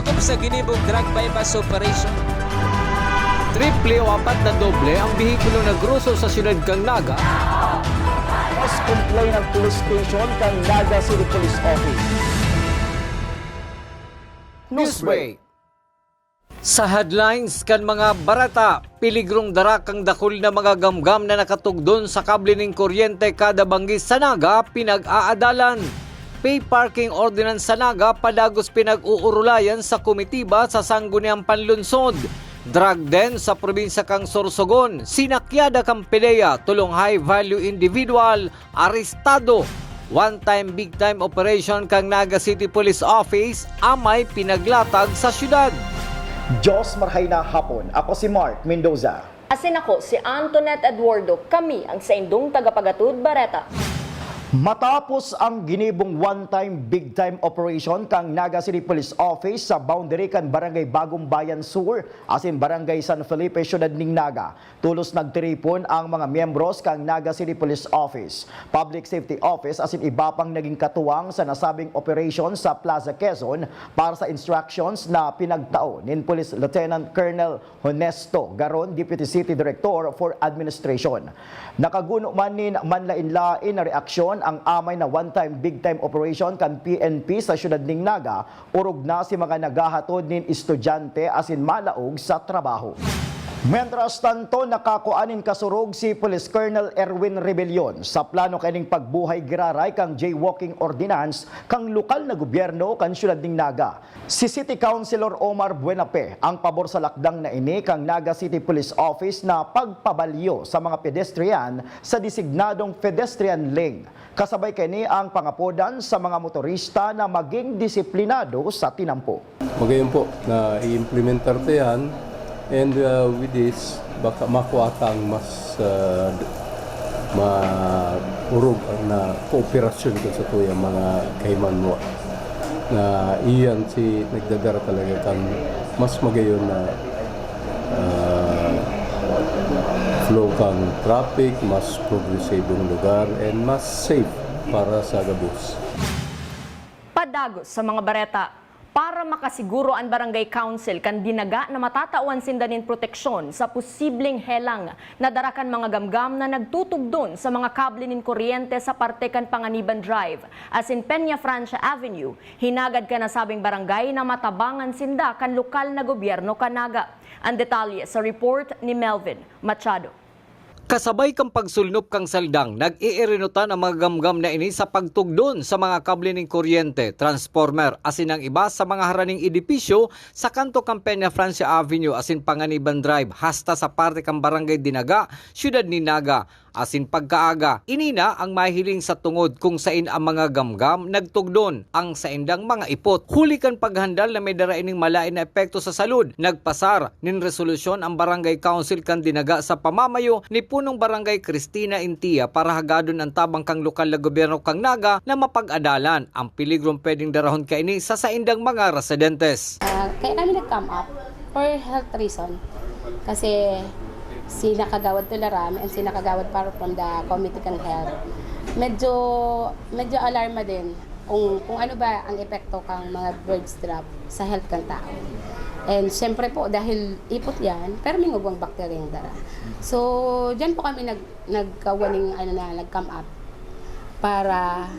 sakop sa ginibong drug bypass operation. Triple o apat na doble ang bihikulo na gruso sa siyudad kang Naga. Mas complain ng police station kang Naga City Police Office. Newsbreak. Sa headlines kan mga barata, piligrong darak ang dakol na mga gamgam na nakatugdon sa kable ng kuryente kada banggi sa Naga pinag-aadalan. Pay parking ordinance sa Naga padagos pinag-uurulayan sa komitiba sa sangguniang panlunsod. Drug den sa probinsya kang Sorsogon, sinakyada kang Pilea, tulong high value individual, arestado. One-time big-time operation kang Naga City Police Office, amay pinaglatag sa syudad. Diyos marhay na hapon. Ako si Mark Mendoza. Asin ako si Antoinette Eduardo. Kami ang sa indong tagapagatud Bareta. Matapos ang ginibong one-time, big-time operation kang Naga City Police Office sa boundary kan Barangay Bagong Bayan Sur, asin Barangay San Felipe, Siyudad ning Naga. Tulos nagtiripon ang mga miyembros kang Naga City Police Office, Public Safety Office, asin iba pang naging katuwang sa nasabing operation sa Plaza Quezon para sa instructions na pinagtao nin Police Lieutenant Colonel Honesto Garon, Deputy City Director for Administration. Nakaguno man nin manlain-lain na reaksyon ang amay na one-time, big-time operation kan PNP sa siyudad ning Naga, urog na si mga nagahatod nin estudyante asin malaog sa trabaho. Mientras tanto, nakakuanin kasurog si Police Colonel Erwin Rebellion sa plano kaning pagbuhay giraray kang jaywalking ordinance kang lokal na gobyerno kan siyudad ning Naga. Si City Councilor Omar Buenape ang pabor sa lakdang na ini kang Naga City Police Office na pagpabalyo sa mga pedestrian sa designadong pedestrian lane. Kasabay kini ang pangapodan sa mga motorista na maging disiplinado sa tinampo. Magayon po na i-implementar ito yan. And with this, baka makuha kang mas maurog na kooperasyon ko sa tuyang mga kaiman mo. Na iyan si nagdadara talaga kan mas magayon na flow kang traffic, mas progressive yung lugar, and mas safe para sa gabos. Padagos sa mga Bareta. Para makasiguro ang Barangay Council kan dinaga na matatawan sindanin proteksyon sa posibleng helang na darakan mga gamgam na nagtutugdon sa mga kable nin kuryente sa parte kan Panganiban Drive as in Peña Francia Avenue, hinagad ka na sabing barangay na matabangan sinda kan lokal na gobyerno kanaga. Ang detalye sa report ni Melvin Machado. Kasabay kang pagsulnop kang saldang, nag-iirinutan ang mga gamgam na ini sa pagtugdon sa mga kable ng kuryente, transformer, asin ang iba sa mga haraning edipisyo sa kanto kang Peña Francia Avenue, asin Panganiban Drive, hasta sa parte kang Barangay Dinaga, Siyudad ni Naga. Asin pagkaaga, inina ang mahiling sa tungod kung sain ang mga gamgam nagtugdon ang saindang mga ipot. Huli kan paghandal na may daraining malain na epekto sa salud. Nagpasar nin resolusyon ang Barangay Council kan Dinaga sa pamamayo ni punong Barangay Cristina Intia para hagadon ang tabang kang lokal na gobyerno kang Naga na mapag-adalan ang piligrom pwedeng darahon kaini sa saindang mga residentes. Kaya kami nag-come up for health reason. Kasi si nakagawad Tularami and si nakagawad para from the Committee on Health. Medyo alarma din kung ano ba ang epekto kang mga birds drop sa health kang tao. And siyempre po dahil ipot yan, pero may ngubang bacteria yung dara. So diyan po kami nag-come up para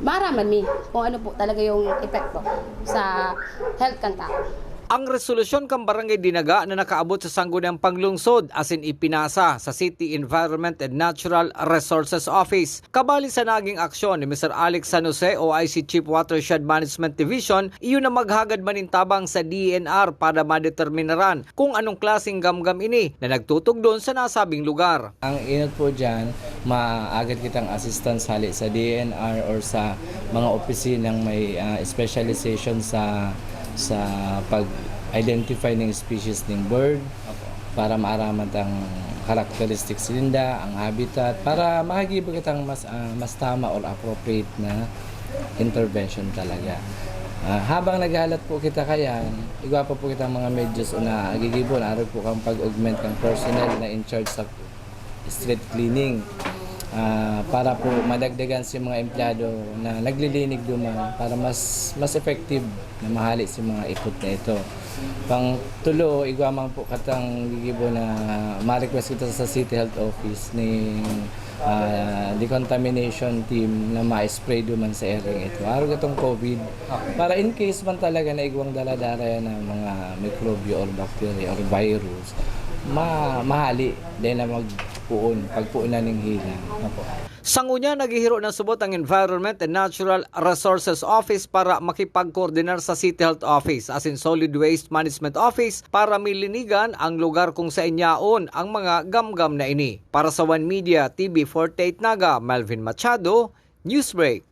maraman kung ano po talaga yung epekto sa health kang tao. Ang resolusyon kang Barangay Dinaga na nakaabot sa sangguniang panglungsod asin ipinasa sa City Environment and Natural Resources Office. Kabali sa naging aksyon ni Mr. Alex San Jose, OIC Chief Watershed Management Division, iyon na maghagad manintabang sa DNR para madeterminaran kung anong klaseng gamgam ini na nagtutugdon sa nasabing lugar. Ang inot po dyan, maagad kitang assistance hali sa DNR or sa mga opisinang may specialization sa pag-identify ng species ng bird para maaraman ang characteristics nila, ang habitat, para makagibig kitang mas tama or appropriate na intervention talaga. Habang naghalat po kita kayan, igwa pa po kitang mga medyos na agigibon, araw po kang pag-augment ng personnel na in charge sa street cleaning. para po madagdagan si mga empleyado na naglilinig duman para mas effective na mahali si mga ikot na ito. Pang tulo, igwamang po katang gigibo na ma-request kita sa City Health Office ni decontamination team na ma-spray duman sa area ito. Araw itong COVID, para in case man talaga na igwang daladara yan ng mga mikrobyo or bacteria or virus, mahali dahil na pagpuunan ng hilang. Sangunya, naghihiro ng subot ang Environment and Natural Resources Office para makipag-coordinar sa City Health Office as in Solid Waste Management Office para milinigan ang lugar kung sa inyaon ang mga gamgam na ini. Para sa One Media TV 48 Naga, Melvin Machado, Newsbreak.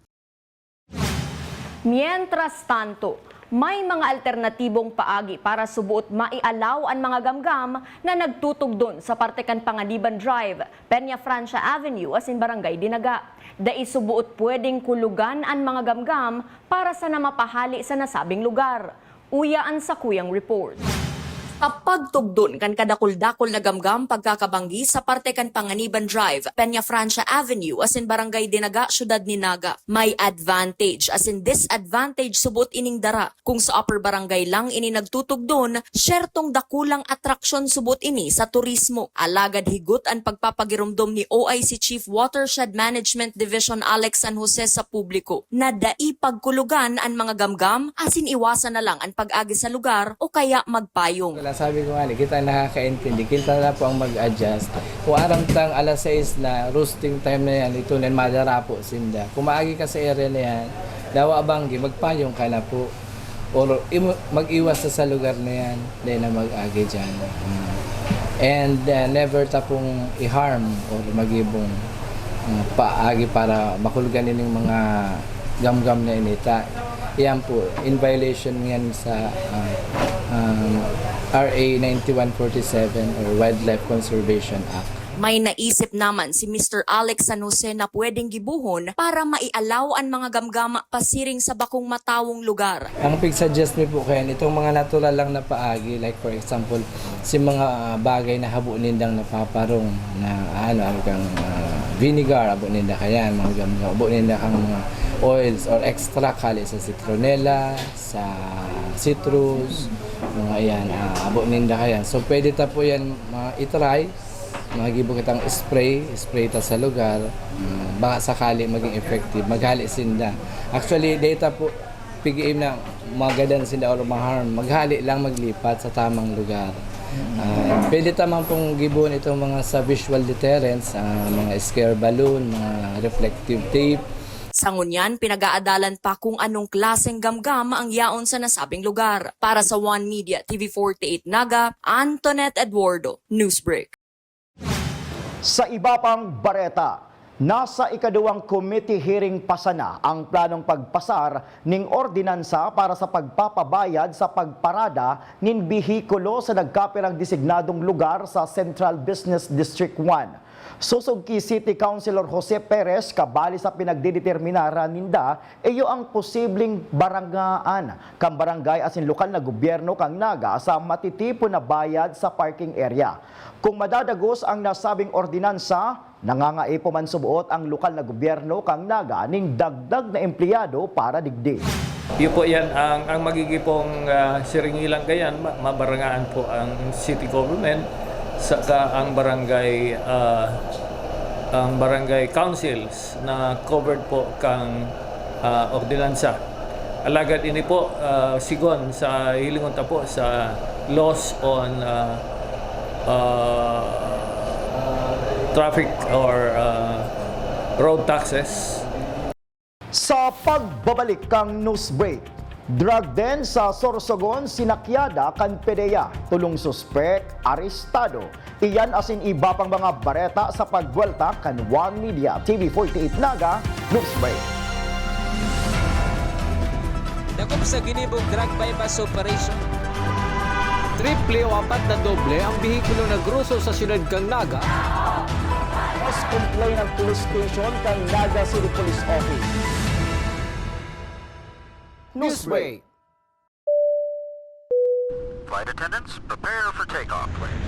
Mientras tanto, may mga alternatibong paagi para subuot maialaw ang mga gamgam na nagtutugdon sa Partekan Panganiban Drive, Peña Francia Avenue as in Barangay Dinaga. Dai subuot pwedeng kulugan ang mga gamgam para sa namapahali sa nasabing lugar. Uyaan sa kuyang report. Kapag tugdon kan kadakul-dakol na gamgam pagkakabanggi sa Partekan Panganiban Drive, Peña Francia Avenue as in Barangay Dinaga, Syudad ni Naga. May advantage as in disadvantage subot ining dara. Kung sa upper barangay lang ini nagtutugdon, syertong dakulang atraksyon subot ini sa turismo. Alagad higot ang pagpapagirumdom ni OIC Chief Watershed Management Division Alex San Jose sa publiko na dai pagkulugan ang mga gamgam asin iwasan na lang ang pag-agi sa lugar o kaya magpayong. Sabi ko nga, kita nakakaintindi, kita na po ang mag-adjust. Kung aramtang alas 6 na roasting time na yan, ito na madara po sinda. Kung maagi ka sa area na yan, dawa abanggi, magpayong ka na po. Or mag-iwas sa lugar na yan, dahil na mag-agi dyan. And never tapong i-harm or mag-ibong paagi para makulugan yung mga gamgam na inita. Yan po, in violation yan sa RA 9147 or Wildlife Conservation Act. May naisip naman si Mr. Alex San Jose na pwedeng gibuhon para maialaw ang mga gamgama pasiring sa bakong matawong lugar. Ang pig-suggest mi po kayo, itong mga natural lang na paagi, like for example, si mga bagay na habo nindang napaparong na kang vinegar, abo ninda kaya, mga gamgam, abo ninda kang mga oils or extract kali sa citronella, sa citrus, mga yan, abo ninda kaya. So pwede ta po yan itry, magibo kitang spray ta sa lugar, baka sakali maging effective, maghali sinda. Actually, data po, PGM na magadan sinda or maharm, maghali lang maglipat sa tamang lugar. Pwede tamang pong gibon itong mga sa visual deterrents, mga scare balloon, mga reflective tape. Sa ngunyan, pinag-aadalan pa kung anong klaseng gamgam ang yaon sa nasabing lugar. Para sa One Media TV 48 Naga, Antoinette Eduardo, Newsbreak. Sa iba pang bareta, nasa ikaduwang committee hearing pa sana ang planong pagpasar ning ordinansa para sa pagpapabayad sa pagparada nin bihikulo sa nagkapirang designadong lugar sa Central Business District 1. Susog ki City Councilor Jose Perez kabali sa pinagdideterminaran ninda iyo ang posibleng barangaan kang barangay asin lokal na gobyerno kang Naga sa matitipon na bayad sa parking area. Kung madadagos ang nasabing ordinansa, nangangaipo man subuot ang lokal na gobyerno kang Naga ning dagdag na empleyado para digdi. Yun po yan ang magigipong siringilang kayan, mabarangaan po ang city government saka ang barangay councils na covered po kang ordinansa. Alagad ini po sigon sa hilingon ta po sa laws on traffic or road taxes. Sa pagbabalik kang Newsbreak, drug den sa Sorsogon sinakyada kan PDEA, tulong suspek arestado. Iyan asin iba pang mga bareta sa pagbuelta kan One Media TV 48 Naga, Newsbreak. Dakop sa ginibong drug bypass operation. Triple o apat na doble ang bihikulo na gruso sa siyudad kang Naga. Mas complain ng police station kang Naga City Police Office. Newsbreak. Flight attendants, prepare for takeoff, please.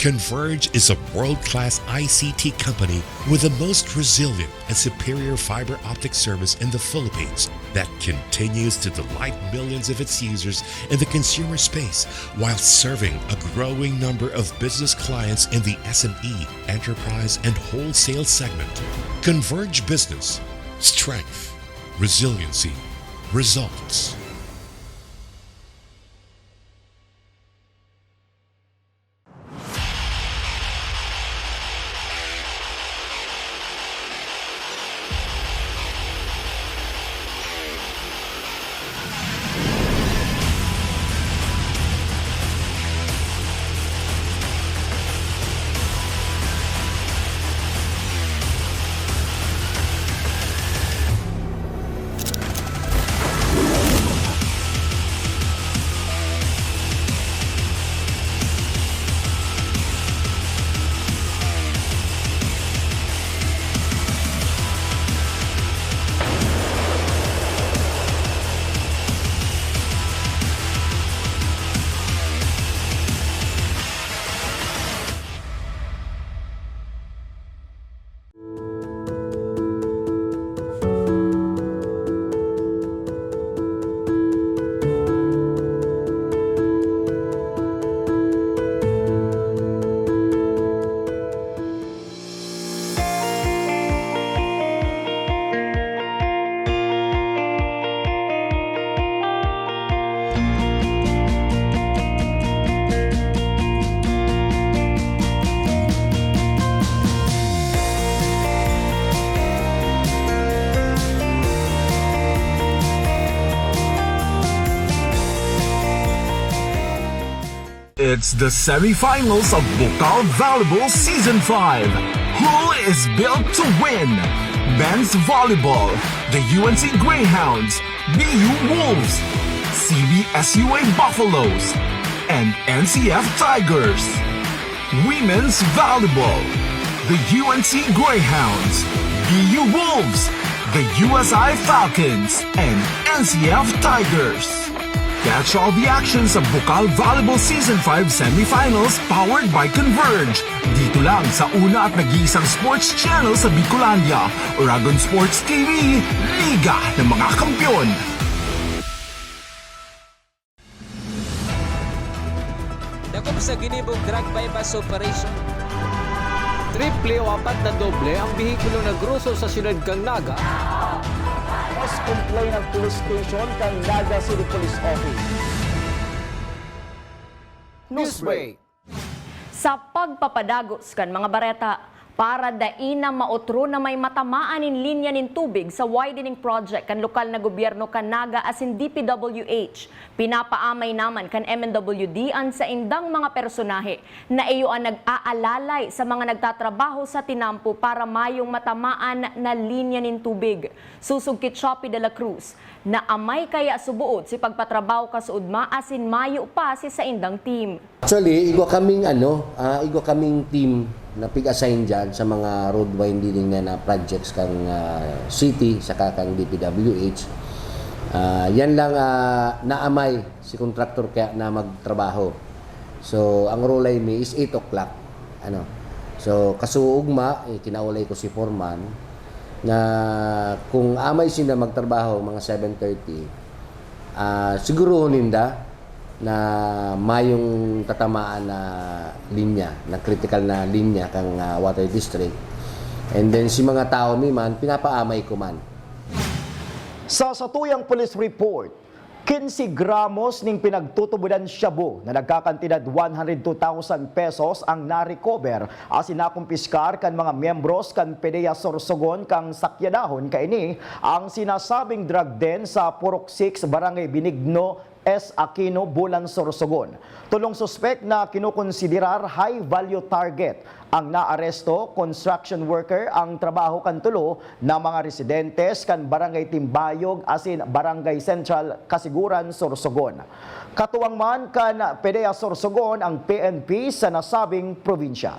Converge is a world-class ICT company with the most resilient and superior fiber optic service in the Philippines that continues to delight millions of its users in the consumer space while serving a growing number of business clients in the SME, enterprise, and wholesale segment. Converge Business. Strength. Resiliency. Results. It's the semi-finals of Bukal Volleyball Season 5. Who is built to win? Men's Volleyball, the UNC Greyhounds, BU Wolves, CBSUA Buffaloes, and NCF Tigers. Women's Volleyball, the UNC Greyhounds, BU Wolves, the USI Falcons, and NCF Tigers. Catch all the action sa Bukal Volleyball Season 5 Semifinals powered by Converge. Dito lang sa una at nag-iisang sports channel sa Bicolandia, Oragon Sports TV, Liga ng mga Kampiyon. Dako sa ginibong drug bypass operation. Triple o apat na doble ang bihikulo na gruso sa siyudad kang Naga. Mas complain ng police station kang Naga City Police Office. Newsbreak. Sa pagpapadagos kan mga bareta, para dain na maotro na may matamaan in linya nin tubig sa widening project kan lokal na gobyerno kan Naga asin DPWH. Pinapaamay naman kan MNWD an sa indang mga personahe na iyo ang nag-aalalay sa mga nagtatrabaho sa tinampo para mayong matamaan na linya nin tubig. Susugkit Shopee de la Cruz na amay kaya subuod si pagpatrabaho kasuudma asin mayo pa si sa indang team. Actually, igwa kaming team na pig-assign dyan sa mga road widening na projects kang city saka kang DPWH. Yan lang naamay si contractor kaya na magtrabaho. So ang role mi is 8 o'clock. So kasuugma kinaulay ko si foreman na kung amay sila magtrabaho mga 7:30 siguro ninda na mayong tatamaan na linya, na critical na linya kang water district. And then si mga tao man pinapaamay ko man. Sa satuyang police report, 15 gramos ning pinagtutubudan shabu na nagkakantidad 102,000 pesos ang na-recover asin nakumpiskar kan mga miyembros kan PDEA Sorsogon kang sakyanahon kaini ang sinasabing drug den sa Purok 6 Barangay Benigno S. Aquino, Bulan, Sorsogon. Tulong suspect na kinukonsiderar high-value target. Ang naaresto, construction worker ang trabaho kan tulo na mga residentes kan Barangay Timbayog asin Barangay Central, Kasiguran, Sorsogon. Katuwang man kan PDEA Sorsogon ang PNP sa nasabing probinsya.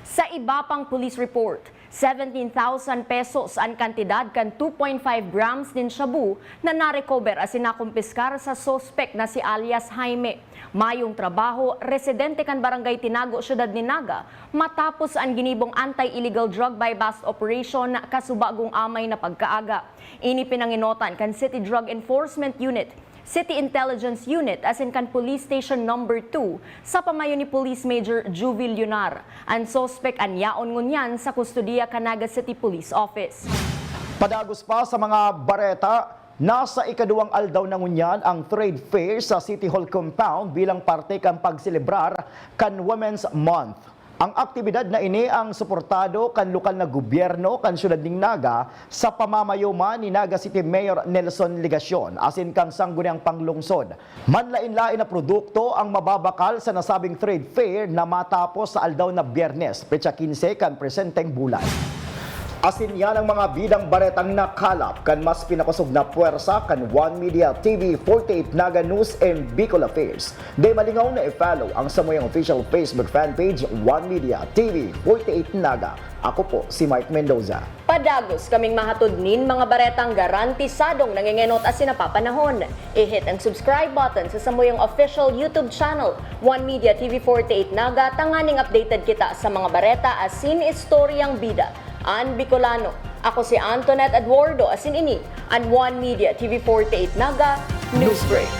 Sa iba pang police report, 17,000 pesos ang kantidad kan 2.5 grams din shabu na narecover as nakumpiskar sa suspect na si alias Jaime. Mayong trabaho, residente kan Barangay Tinago, Syudad Ninaga, matapos ang ginibong anti-illegal drug buy-bust operation na kasubagong amay na pagkaaga. Ini pinanginotan kan City Drug Enforcement Unit, City Intelligence Unit as in kan Police Station Number 2 sa pamayo ni Police Major Juvil Yunar. Ang suspect anyaon ngunyan sa kustudiya kan Naga City Police Office. Padagos pa sa mga bareta, nasa ikaduwang aldaw na ngunyan ang trade fair sa City Hall compound bilang parte kan pagselebrar kan Women's Month. Ang aktibidad na ini ang suportado kan lokal na gobyerno kan Syudad ning Naga sa pamamayuman ni Naga City Mayor Nelson Ligacion asin kang sangguniang panglungsod. Manlain-lain na produkto ang mababakal sa nasabing trade fair na matapos sa aldaw na Biyernes, petsa 15 kan presenteng bulan. Asin yan ang mga bidang baretang nakalap kan mas pinakusog na puwersa kan One Media TV 48 Naga News and Bicol Affairs. Di malingaw na i-follow ang samuyang official Facebook fanpage One Media TV 48 Naga. Ako po si Mike Mendoza. Padagos kaming mahatod nin mga baretang garantisadong nangingenot as sinapapanahon. I-hit ang subscribe button sa samuyang official YouTube channel One Media TV 48 Naga, tanganing updated kita sa mga bareta asin istoryang bida. An Bicolano. Ako si Antoinette Eduardo asin ini ang One Media TV 48 Naga Newsbreak.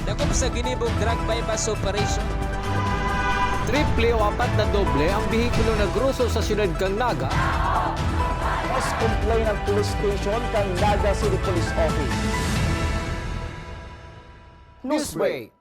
Dagom sa ginibong drug bypass operation. Triple o 4 na doble ang bihikulo na gruso sa Syudad kang Naga. Mas complain ng police station kang Naga City Police Office. Newsbreak.